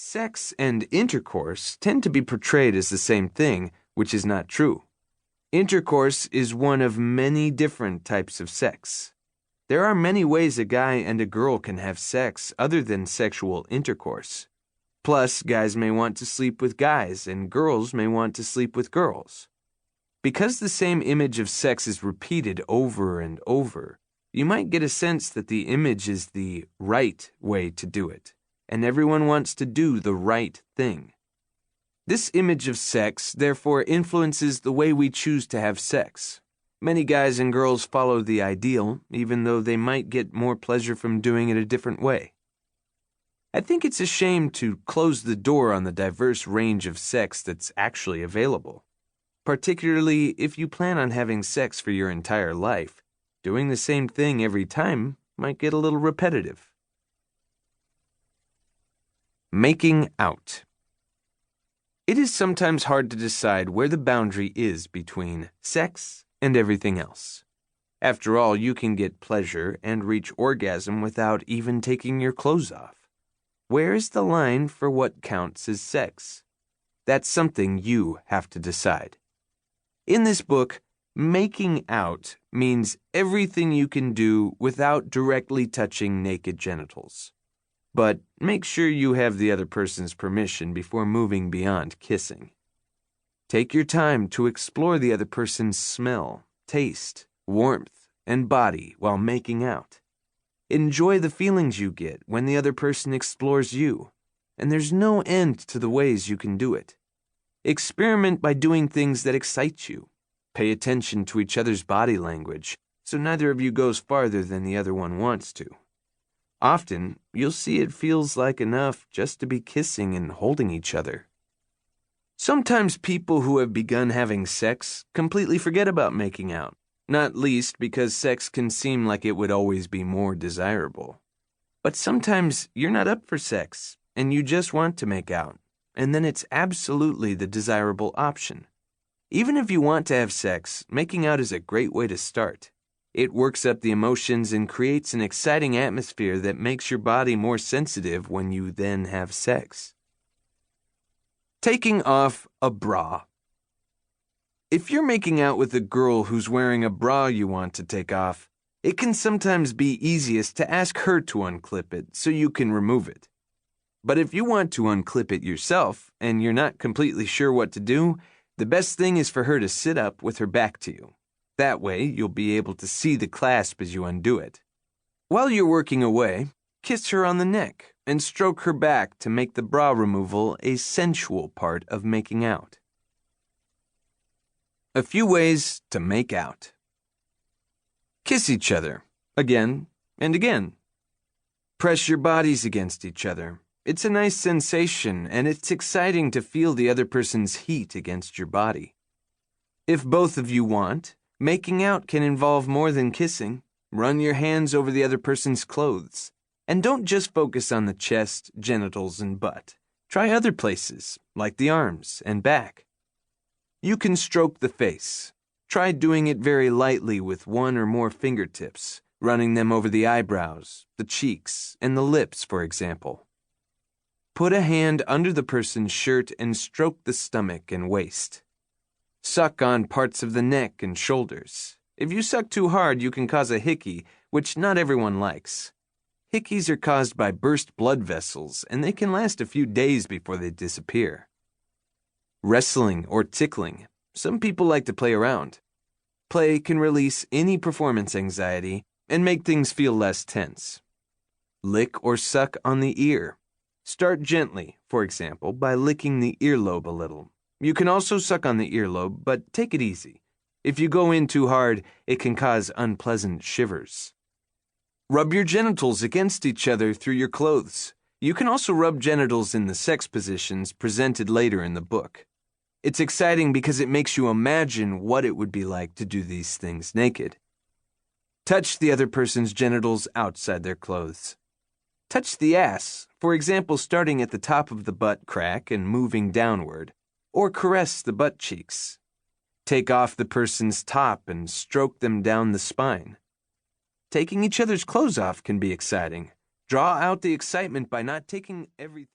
Sex and intercourse tend to be portrayed as the same thing, which is not true. Intercourse is one of many different types of sex. There are many ways a guy and a girl can have sex other than sexual intercourse. Plus, guys may want to sleep with guys and girls may want to sleep with girls. Because the same image of sex is repeated over and over, you might get a sense that the image is the right way to do it, and everyone wants to do the right thing. This image of sex, therefore, influences the way we choose to have sex. Many guys and girls follow the ideal, even though they might get more pleasure from doing it a different way. I think it's a shame to close the door on the diverse range of sex that's actually available. Particularly if you plan on having sex for your entire life, doing the same thing every time might get a little repetitive. Making out. It is sometimes hard to decide where the boundary is between sex and everything else. After all, you can get pleasure and reach orgasm without even taking your clothes off. Where is the line for what counts as sex? That's something you have to decide. In this book, making out means everything you can do without directly touching naked genitals. But make sure you have the other person's permission before moving beyond kissing. Take your time to explore the other person's smell, taste, warmth, and body while making out. Enjoy the feelings you get when the other person explores you, and there's no end to the ways you can do it. Experiment by doing things that excite you. Pay attention to each other's body language, so neither of you goes farther than the other one wants to. Often, you'll see it feels like enough just to be kissing and holding each other. Sometimes people who have begun having sex completely forget about making out, not least because sex can seem like it would always be more desirable. But sometimes you're not up for sex, and you just want to make out, and then it's absolutely the desirable option. Even if you want to have sex, making out is a great way to start. It works up the emotions and creates an exciting atmosphere that makes your body more sensitive when you then have sex. Taking off a bra. If you're making out with a girl who's wearing a bra you want to take off, it can sometimes be easiest to ask her to unclip it so you can remove it. But if you want to unclip it yourself and you're not completely sure what to do, the best thing is for her to sit up with her back to you. That way, you'll be able to see the clasp as you undo it. While you're working away, kiss her on the neck and stroke her back to make the bra removal a sensual part of making out. A few ways to make out. Kiss each other, again and again. Press your bodies against each other. It's a nice sensation, and it's exciting to feel the other person's heat against your body. If both of you want, making out can involve more than kissing. Run your hands over the other person's clothes. And don't just focus on the chest, genitals, and butt. Try other places, like the arms and back. You can stroke the face. Try doing it very lightly with one or more fingertips, running them over the eyebrows, the cheeks, and the lips, for example. Put a hand under the person's shirt and stroke the stomach and waist. Suck on parts of the neck and shoulders. If you suck too hard, you can cause a hickey, which not everyone likes. Hickeys are caused by burst blood vessels, and they can last a few days before they disappear. Wrestling or tickling. Some people like to play around. Play can release any performance anxiety and make things feel less tense. Lick or suck on the ear. Start gently, for example, by licking the earlobe a little. You can also suck on the earlobe, but take it easy. If you go in too hard, it can cause unpleasant shivers. Rub your genitals against each other through your clothes. You can also rub genitals in the sex positions presented later in the book. It's exciting because it makes you imagine what it would be like to do these things naked. Touch the other person's genitals outside their clothes. Touch the ass, for example, starting at the top of the butt crack and moving downward, or caress the butt cheeks. Take off the person's top and stroke them down the spine. Taking each other's clothes off can be exciting. Draw out the excitement by not taking everything.